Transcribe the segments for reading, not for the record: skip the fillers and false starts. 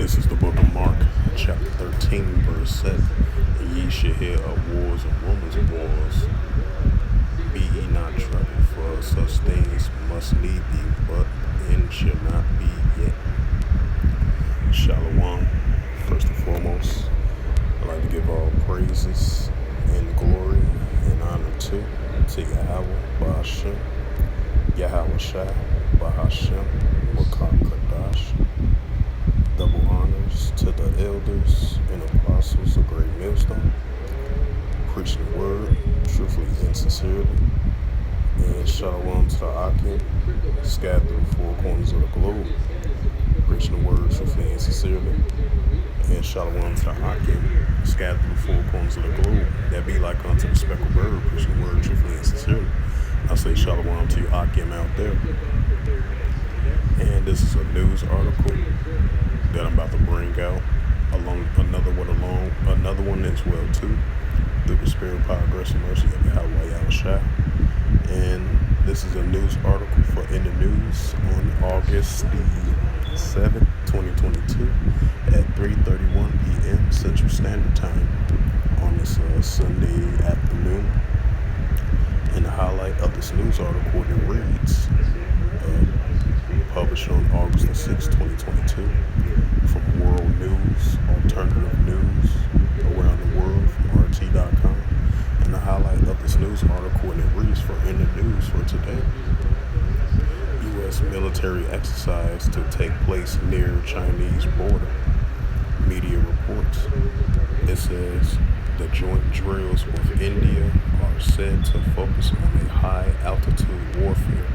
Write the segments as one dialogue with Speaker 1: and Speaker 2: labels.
Speaker 1: This is the book of Mark, chapter 13, verse 7. And ye shall hear of wars and rumors of wars. Be ye not troubled, for such things must need be, but the end shall not be yet. Shalom. First and foremost, I'd like to give all praises and glory and honor to Yahweh, Ba'ashem, Yahweh Shai, Ba'ashem, Wakam Kadash. Double honors to the elders and apostles of Great Millstone, preaching the word truthfully and sincerely. And shalom to the Akim, scattered through the four corners of the globe, preaching the word truthfully and sincerely. And shalom to the Akim, scattered through the four corners of the globe, that be like unto the speckled bird, preaching the word truthfully and sincerely. I say shalom to you Akim out there. And this is a news article that I'm about to bring out, another one as well too, through the spirit, power, grace, and mercy of Yahweh Shai. And this is a news article for In the News on August the 7th, 2022 at 3:31 p.m. Central Standard Time on this Sunday afternoon. And the highlight of this news article, it reads, published on August the 6th, 2022, from World News, Alternative News, around the world, from RT.com. And the highlight of this news article, and it reads for In the News for today: U.S. military exercise to take place near Chinese border. Media reports. It says the joint drills with India are said to focus on a high-altitude warfare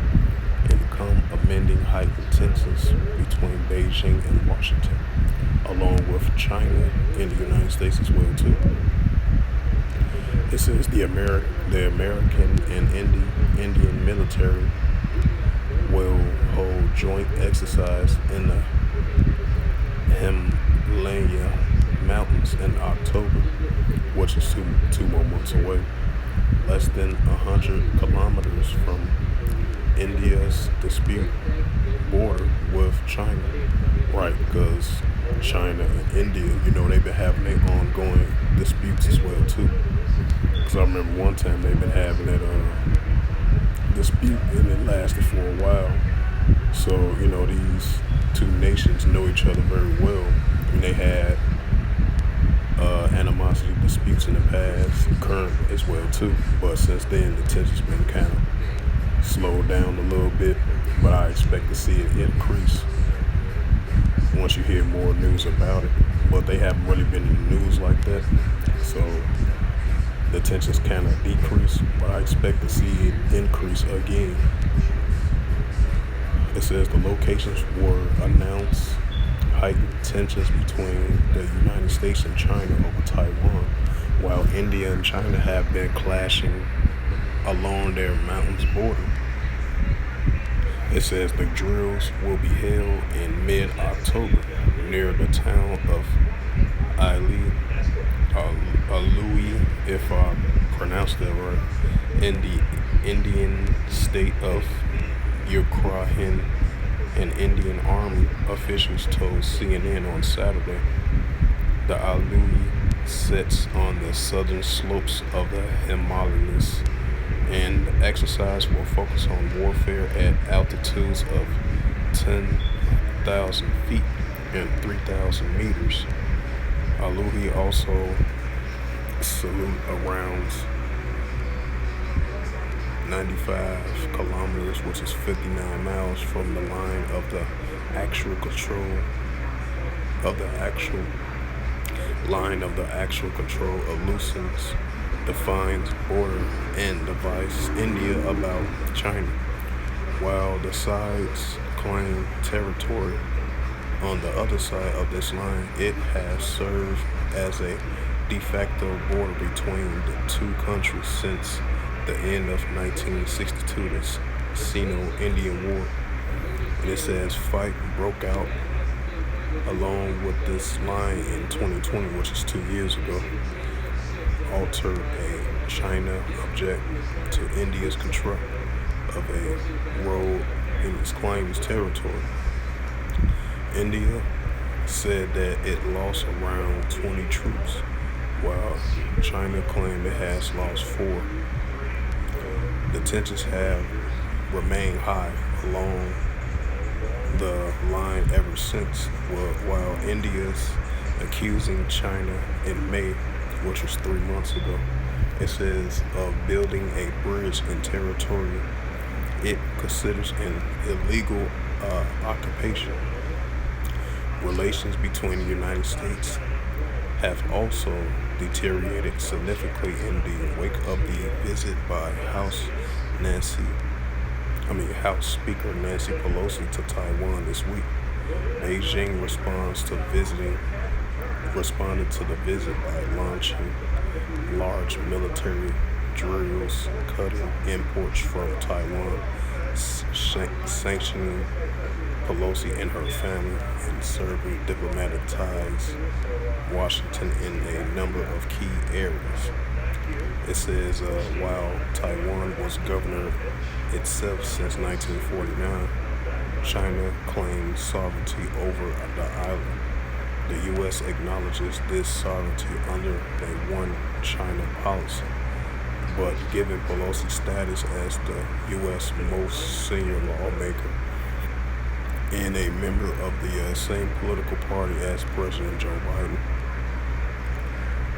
Speaker 1: and come amending heightened tensions between Beijing and Washington, along with China and the United States as well too. It says the American and Indian military will hold joint exercise in the Himalaya Mountains in October, which is two more months away, less than 100 kilometers from India's dispute border with China. Right, because China and India, they've been having their ongoing disputes as well too. Because I remember one time they've been having that dispute, and it lasted for a while. So, these two nations know each other very well. And they had animosity disputes in the past, current as well too. But since then, the tension's been kind of slowed down a little bit. But I expect to see it increase once you hear more news about it. But they haven't really been in the news like that. So the tensions kind of decrease, but I expect to see it increase again. It says the locations were announced. Heightened tensions between the United States and China over Taiwan, while India and China have been clashing along their mountains border. It says the drills will be held in mid-October near the town of Alui, if I pronounced that right, in the Indian state of Uttarakhand. And Indian Army officials told CNN on Saturday. The Alui sits on the southern slopes of the Himalayas, and the exercise will focus on warfare at altitudes of 10,000 feet and 3,000 meters. Alui also salute around 95 kilometers, which is 59 miles from the line of the actual control of loosens, defines border, and divides India about China, while the sides claim territory. On the other side of this line, it has served as a de facto border between the two countries since the end of 1962, the Sino-Indian War. And it says fight broke out along with this line in 2020, which is 2 years ago, altered a China object to India's control of a road in its claims territory. India said that it lost around 20 troops, while China claimed it has lost 4. The tensions have remained high along the line ever since, while India's accusing China in May, which was 3 months ago, it says, of building a bridge in territory it considers an illegal occupation. Relations between the United States have also deteriorated significantly in the wake of the visit by House Speaker Nancy Pelosi to Taiwan this week. Beijing responded to the visit by launching large military drills, cutting imports from Taiwan, sanctioning Pelosi and her family, and serving diplomatic ties Washington in a number of key areas. It says while Taiwan was governor itself since 1949, China claimed sovereignty over the island. The U.S. acknowledges this sovereignty under a One China policy, but given Pelosi's status as the U.S. most senior lawmaker and a member of the same political party as President Joe Biden,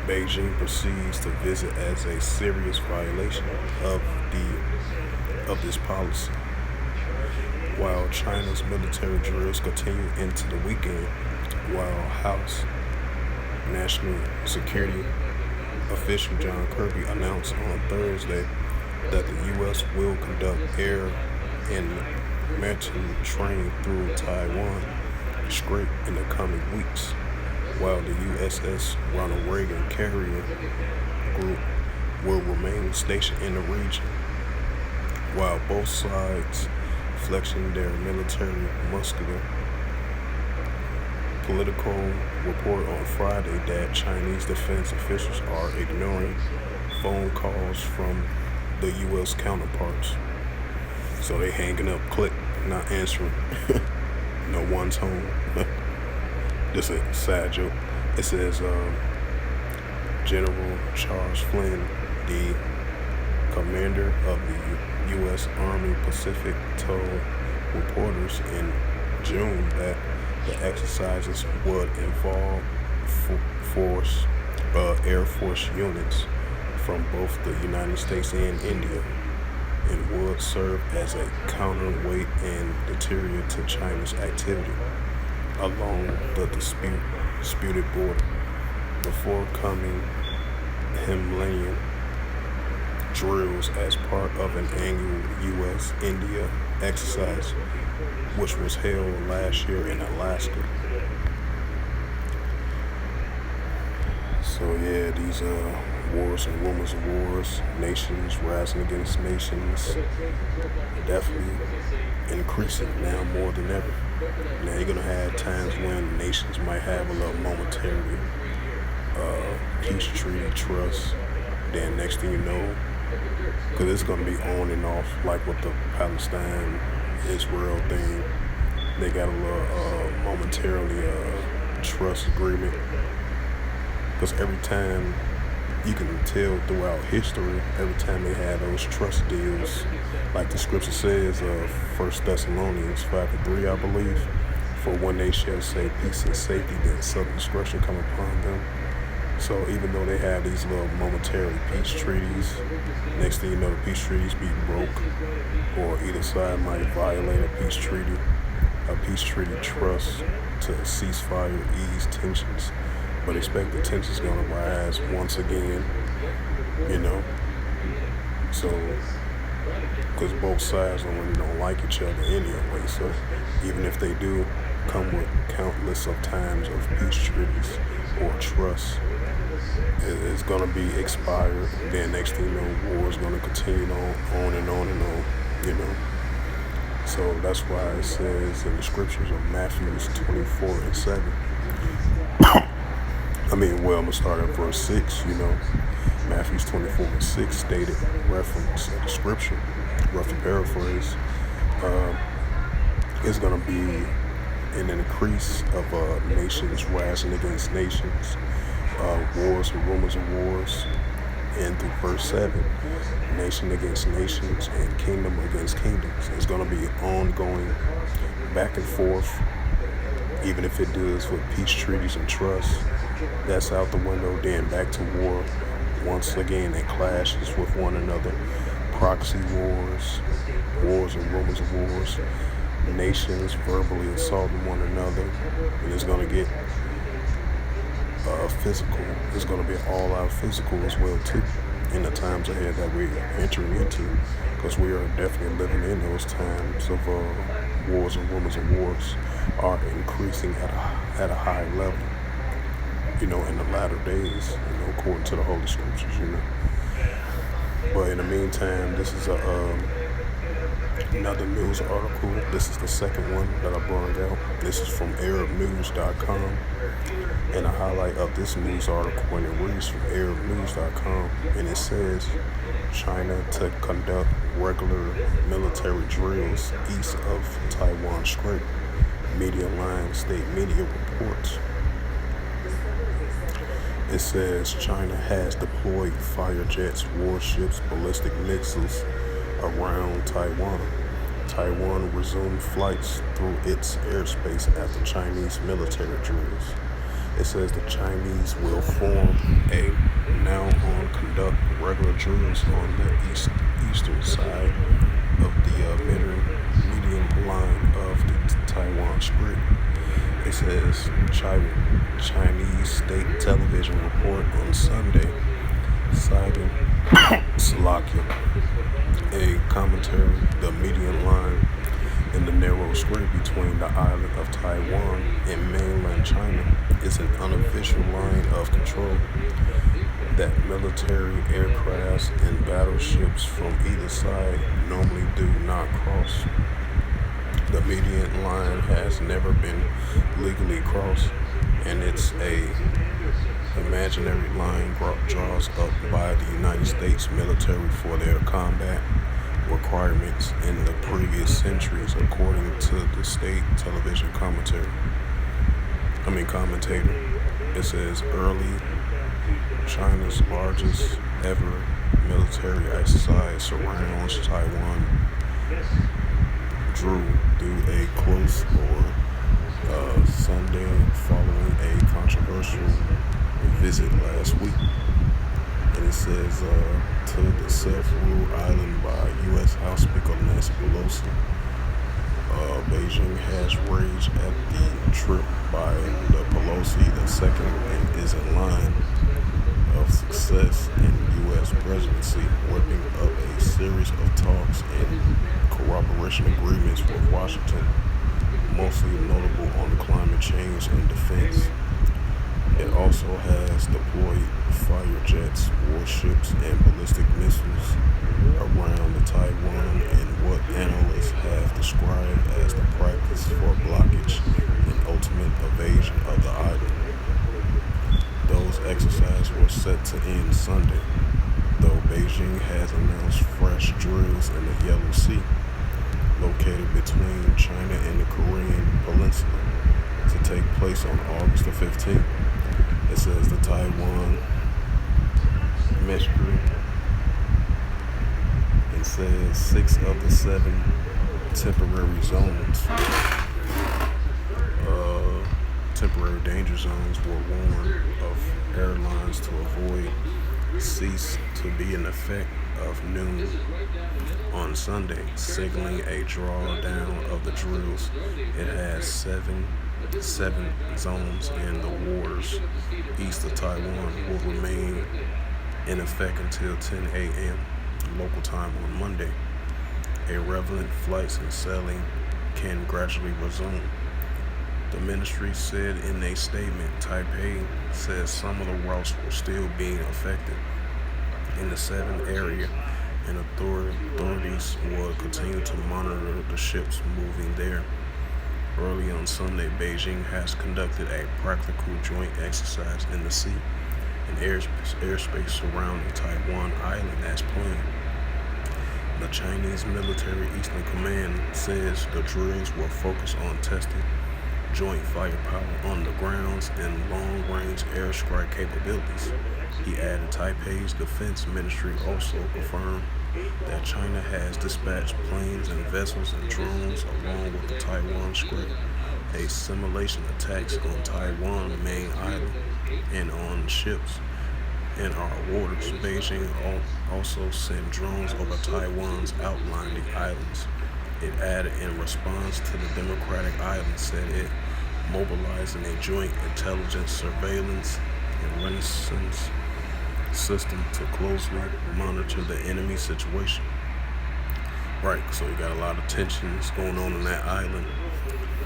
Speaker 1: Beijing proceeds to visit as a serious violation of this policy. While China's military drills continue into the weekend, while House National Security official John Kirby announced on Thursday that the U.S. will conduct air and maritime training through Taiwan Strait in the coming weeks, while the USS Ronald Reagan carrier group will remain stationed in the region, while both sides flexing their military muscular. Political report on Friday that Chinese defense officials are ignoring phone calls from the U.S. counterparts. So they hanging up, click, not answering. No one's home. Just a side joke. It says General Charles Flynn, the commander of the U.S. Army Pacific, told reporters in June that the exercises would involve Air Force units from both the United States and India, and would serve as a counterweight and deterrent to China's activity along the disputed border. The forthcoming Himalayan drills as part of an annual U.S.-India exercise, which was held last year in Alaska. So yeah, these wars and rumors of wars, nations rising against nations, definitely increasing now more than ever. Now you're gonna have times when nations might have a little momentary peace treaty, trust. Then next thing you know, because it's gonna be on and off, like with the Palestine Israel thing, they got a little momentarily trust agreement. Because every time, you can tell throughout history, every time they had those trust deals, like the scripture says, 1 Thessalonians 5:3, I believe, for when they shall say peace and safety, then sudden destruction come upon them. So even though they have these little momentary peace treaties, next thing you know, the peace treaties be broke, or either side might violate a peace treaty trust to ceasefire, ease tensions. But expect the tensions gonna rise once again, So, because both sides don't like each other anyway. So even if they do come with countless of times of peace treaties or trust, it's gonna be expired. Then next thing you know, war is gonna continue on and on and on. So that's why it says in the scriptures of Matthew 24:7. I'm gonna start at verse 6, Matthew 24:6 stated, reference of the scripture, roughly paraphrase, it's going to be an increase of nations rising against nations, wars and rumors of wars. And through verse 7, nation against nations and kingdom against kingdoms. It's going to be ongoing back and forth, even if it deals with peace treaties and trust. That's out the window. Then back to war. Once again, it clashes with one another. Proxy wars, wars and rumors of wars, nations verbally assaulting one another. And it's going to get physical. It's going to be all out physical as well too in the times ahead that we're entering into, because we are definitely living in those times of wars and rumors of wars are increasing at a high level, in the latter days, according to the Holy Scriptures, But in the meantime, this is another news article. This is the second one that I brought out. This is from ArabNews.com. And a highlight of this news article, and it reads from ArabNews.com, and it says, China to conduct regular military drills east of Taiwan Strait. Media line state media reports. It says China has deployed fighter jets, warships, ballistic missiles around Taiwan. Taiwan resumed flights through its airspace after Chinese military drills. It says the Chinese will conduct regular drills on the eastern side of the medium line of the Taiwan Strait. It says Chinese state television report on Sunday citing a commentary, the median line in the narrow strait between the island of Taiwan and mainland China is an unofficial line of control that military aircrafts and battleships from either side normally do not cross. The median line has never been legally crossed, and it's a imaginary line draws up by the United States military for their combat requirements in the previous centuries, according to the state television commentator. It says early China's largest ever military exercise surrounds Taiwan drew through a close Sunday following a controversial visit last week. And it says to the self-ruled island by U.S. House Speaker Nancy Pelosi. Beijing has raged at the trip by the Pelosi II and is in line of success in U.S. presidency, whipping up a series of talks and cooperation agreements with Washington, mostly notable on climate change and defense. It also has deployed fighter jets, warships, and ballistic missiles around the Taiwan in what analysts have described as the practice for blockage and ultimate invasion of the island. Those exercises were set to end Sunday, though Beijing has announced fresh drills in the Yellow Sea, located between China and the Korean Peninsula, to take place on August the 15th. It says the Taiwan mystery. It says 6 of the 7 temporary zones, temporary danger zones, were warned of airlines to avoid cease to be in effect of noon on Sunday, signaling a drawdown of the drills. It has seven zones, and the waters east of Taiwan will remain in effect until 10 a.m. local time on Monday. Irregular flights and sailing can gradually resume. The ministry said in a statement. Taipei says some of the routes were still being affected in the 7 area, and authorities will continue to monitor the ships moving there. Early on Sunday, Beijing has conducted a practical joint exercise in the sea and airspace surrounding Taiwan Island as planned. The Chinese Military Eastern Command says the drills will focus on testing joint firepower on the grounds, and long-range airstrike capabilities. He added Taipei's defense ministry also confirmed that China has dispatched planes and vessels and drones along with the Taiwan Strait, a simulation attacks on Taiwan main island and on ships in our waters. Beijing also sent drones over Taiwan's outlying islands. It added in response to the Democratic Island said it mobilizing a joint intelligence surveillance and reconnaissance system to closely monitor the enemy situation. Right, so you got a lot of tensions going on that island,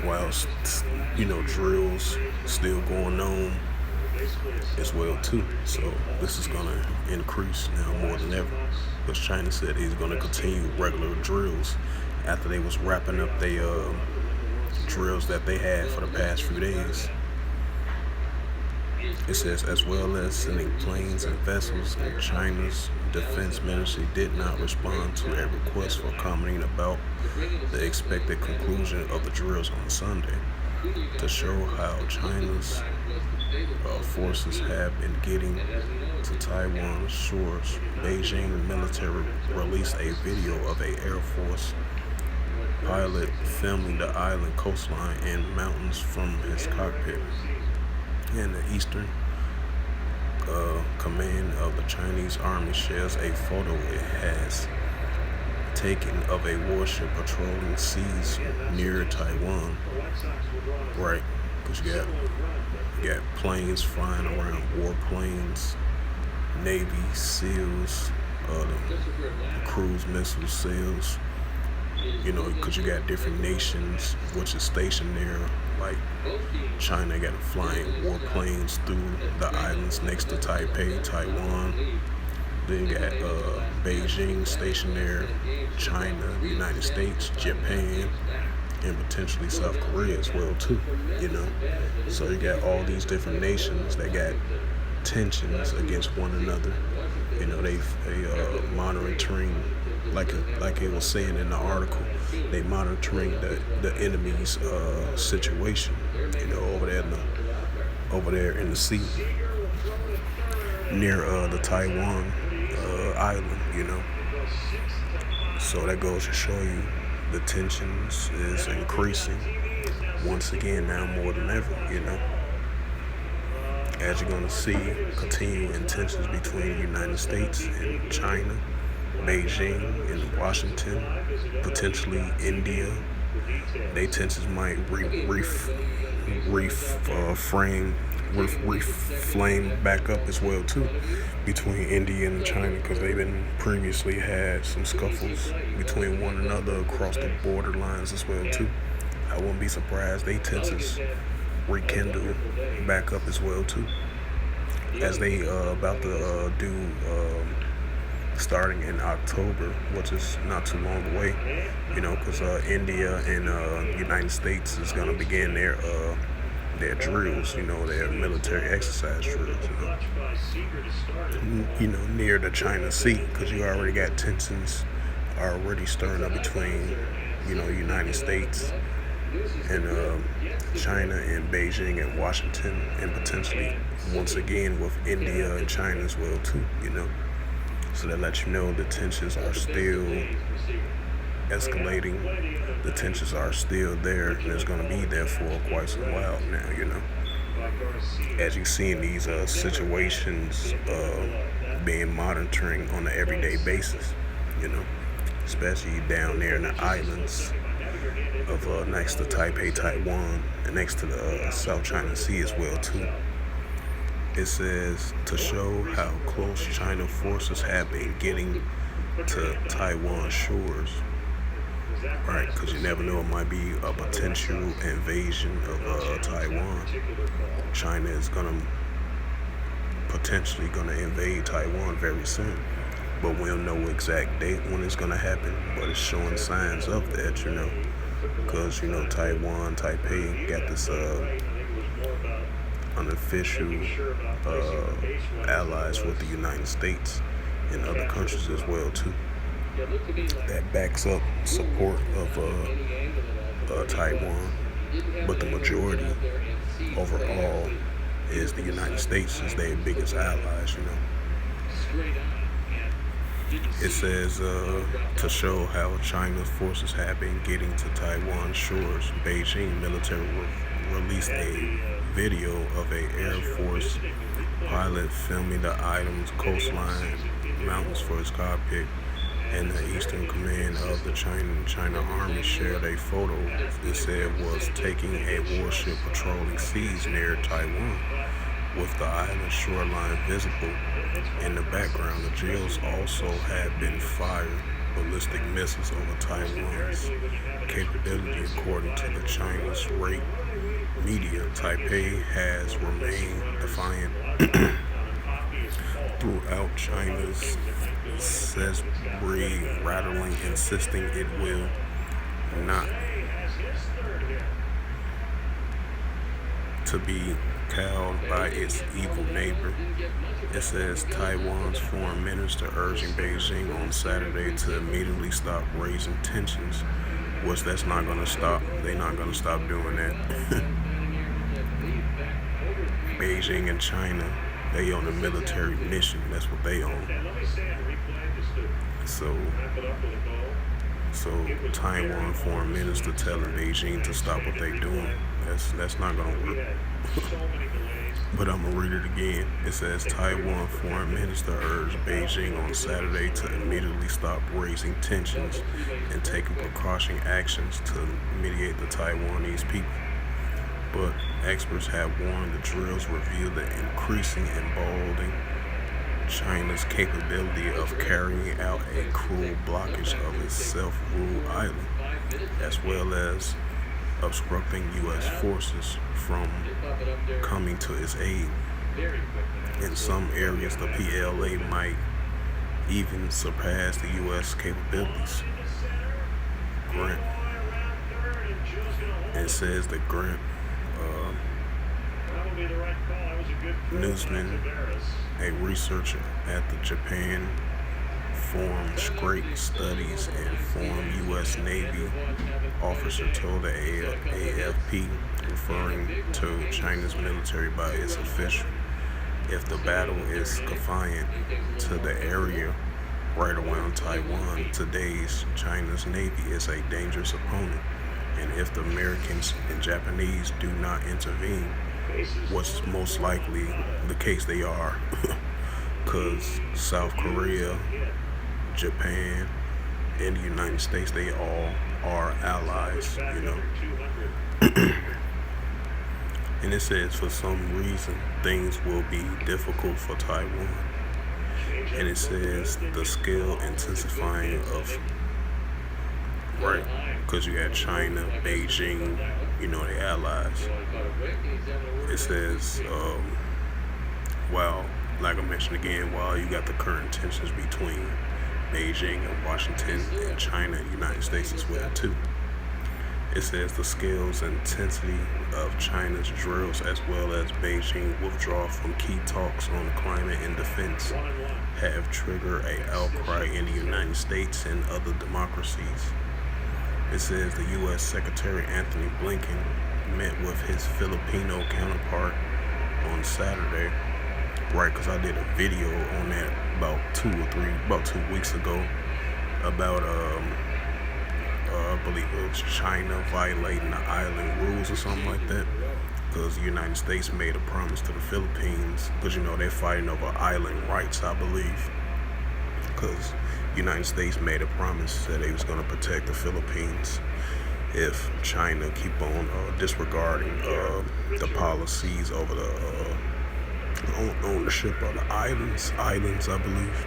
Speaker 1: whilst drills still going on as well too. So this is gonna increase now more than ever, because China said he's gonna continue regular drills after they was wrapping up their drills that they had for the past few days. It says, as well as sending planes and vessels, and China's defense ministry did not respond to a request for commenting about the expected conclusion of the drills on Sunday. To show how China's forces have been getting to Taiwan shores, Beijing military released a video of an Air Force pilot filming the island coastline and mountains from his cockpit. And the Eastern Command of the Chinese Army shares a photo it has taken of a warship patrolling seas near Taiwan. Right, because you got planes flying around, warplanes, Navy SEALs, the cruise missile SEALs. Because you got different nations which is stationed there. Like China got flying warplanes through the islands next to Taipei, Taiwan. Then you got Beijing stationed there, China, the United States, Japan, and potentially South Korea as well too. So you got all these different nations that got tensions against one another. They monitoring, like it was saying in the article, they monitoring the enemy's situation, over there in the sea near the Taiwan island, So that goes to show you the tensions is increasing once again now more than ever, As you're going to see, continuing tensions between the United States and China, Beijing and Washington, potentially India. They tensions might reflame back up as well too between India and China, because they've been previously had some scuffles between one another across the border lines as well too. I wouldn't be surprised they tensions rekindle back up as well too, as they about to do starting in October, which is not too long away, because India and United States is going to begin their drills, their military exercise drills, near the China Sea, because you already got tensions already stirring up between, United States and China and Beijing and Washington, and potentially once again with India and China as well too, So that lets you know the tensions are still escalating. The tensions are still there, and it's going to be there for quite some while now, As you see in these situations being monitoring on an everyday basis, especially down there in the islands of next to Taipei, Taiwan, and next to the South China Sea as well too. It says, to show how close China forces have been getting to Taiwan shores. Right, because you never know, it might be a potential invasion of Taiwan. China is potentially gonna invade Taiwan very soon, but we don't know exact date when it's gonna happen. But it's showing signs of that, because Taiwan, Taipei got this unofficial allies with the United States and other countries as well too, that backs up support of Taiwan. but the majority overall is the United States is their biggest allies. It says to show how China's forces have been getting to Taiwan shores, Beijing military released a video of a Air Force pilot filming the island's coastline mountains for his cockpit, and the Eastern Command of the China Army shared a photo it said was taking a warship patrolling seas near Taiwan, with the island shoreline visible in the background. The drills also had been fired ballistic missiles over Taiwan's capability, according to the China Strait media. Taipei has remained defiant throughout China's Salisbury rattling, insisting it will not to be cowed by its evil neighbor. It says Taiwan's foreign minister urging Beijing on Saturday to immediately stop raising tensions, which that's not going to stop. They're not going to stop doing that. Beijing and China, they on a military mission. That's what they on. So Taiwan foreign minister telling Beijing to stop what they doing. That's not gonna work. But I'm gonna read it again. It says Taiwan foreign minister urged Beijing on Saturday to immediately stop raising tensions and taking precautionary actions to mediate the Taiwanese people. But experts have warned the drills reveal the increasing emboldening China's capability of carrying out a cruel blockage of its self-ruled island, as well as obstructing U.S. forces from coming to its aid. In some areas, the PLA might even surpass the U.S. capabilities. Grant. It says that Grant Newsman, a researcher at the Japan Forum Strait Studies and former U.S. Navy officer, told the AFP, referring to China's military by its official, if the battle is confined to the area right around Taiwan, today's China's Navy is a dangerous opponent. And if the Americans and Japanese do not intervene, what's most likely the case they are, because South Korea, Japan, and the United States, they all are allies, And it says for some reason things will be difficult for Taiwan. And it says the scale intensifying of, right, because you had China, Beijing, the allies. It says, like I mentioned again, while you got the current tensions between Beijing and Washington and China and the United States as well too. It says the scales and intensity of China's drills as well as Beijing withdrawal from key talks on climate and defense have triggered an outcry in the United States and other democracies. It says the U.S. Secretary Anthony Blinken met with his Filipino counterpart on Saturday, right? Because I did a video on that about 2 weeks ago about I believe it was China violating the island rules or something like that. Because the United States made a promise to the Philippines, because they're fighting over island rights, I believe. Because the United States made a promise that they was going to protect the Philippines if China keep on disregarding the policies over the ownership of the islands, I believe.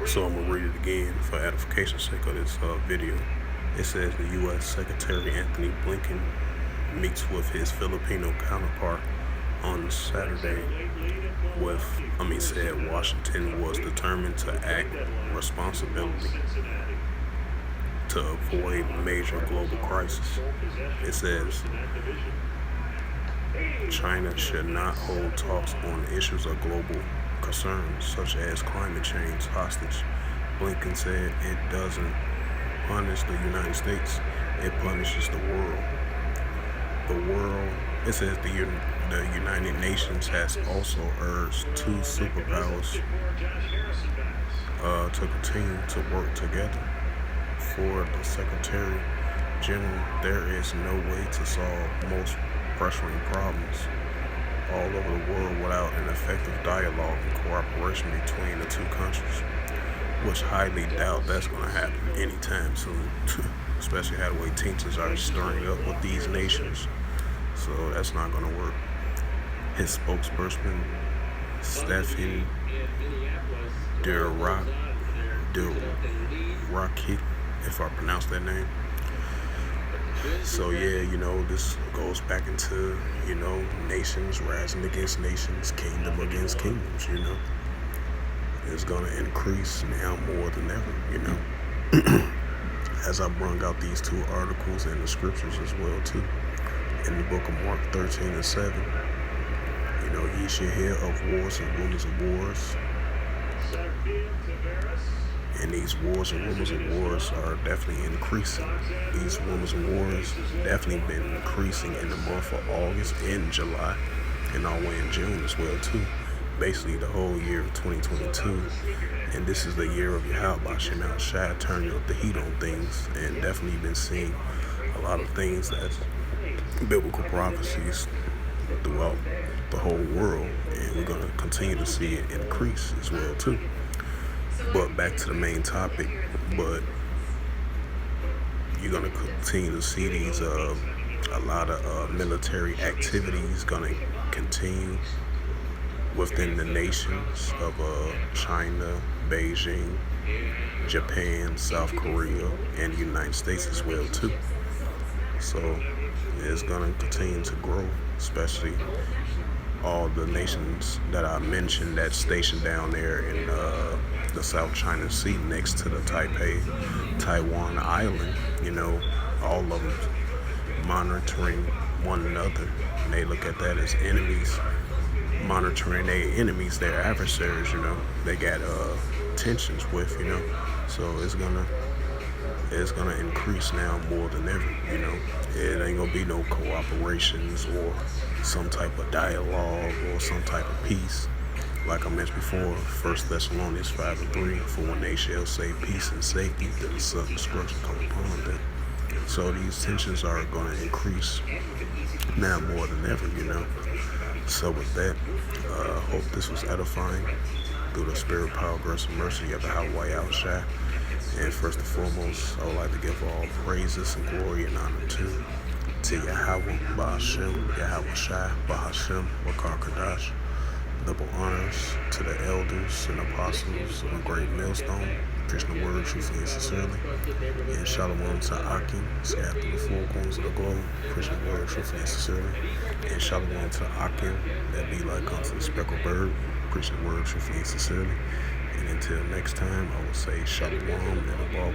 Speaker 1: So I'm going to read it again for edification's sake of this video. It says the U.S. Secretary Anthony Blinken meets with his Filipino counterpart on Saturday said Washington was determined to act responsibly to avoid major global crisis. It says China should not hold talks on issues of global concerns such as climate change hostage. Blinken said it doesn't punish the United States it punishes the world. It says the United Nations has also urged two superpowers to continue to work together. For the Secretary General, there is no way to solve most pressuring problems all over the world without an effective dialogue and cooperation between the two countries, which highly doubt that's going to happen anytime soon, especially how the way tensions are stirring up with these nations. So that's not going to work. His spokesperson, Stephen Durock, if I pronounce that name. So yeah, this goes back into, nations rising against nations, kingdom against kingdoms, It's gonna increase now more than ever, As I brung out these two articles in the scriptures as well too. In the book of Mark 13:7, ye shall hear of wars and rumors of wars. And these wars and rumors of wars are definitely increasing. These rumors of wars definitely been increasing in the month of August and July, and all the way in June as well too. Basically the whole year of 2022. And this is the year of Yahweh Shemel Shai, turning up the heat on things, and definitely been seeing a lot of things that's biblical prophecies throughout the whole world, and we're going to continue to see it increase as well too. But back to the main topic, but you're going to continue to see these a lot of military activities going to continue within the nations of China, Beijing, Japan, South Korea, and the United States as well too. So it's going to continue to grow, especially all the nations that I mentioned that's stationed down there in the South China Sea next to the Taiwan Island. All of them monitoring one another, and they look at that as enemies, monitoring their enemies, their adversaries. They got tensions with. So it's gonna increase now more than ever. It ain't gonna be no cooperations or some type of dialogue or some type of peace. Like I mentioned before, 1 Thessalonians 5:3, for when they shall say peace and safety, then the sudden destruction come upon them. So these tensions are going to increase now more than ever, So with that, hope this was edifying through the spirit, power, grace, and mercy of the Yahweh Shai. And first and foremost, I would like to give all praises and glory and honor to Yahweh, Ba'ashem, Yahweh Shai, Ba'ashem, Wakar Kadash. Double honors to the elders and apostles of a great millstone, preaching the word truthfully and sincerely. And shalom to Akim, scattered through the four corners of the globe, preaching the word truthfully and sincerely. And shalom to Akim, that be like unto the speckled bird, preaching the word truthfully and sincerely. And until next time, I will say shalom and a ball.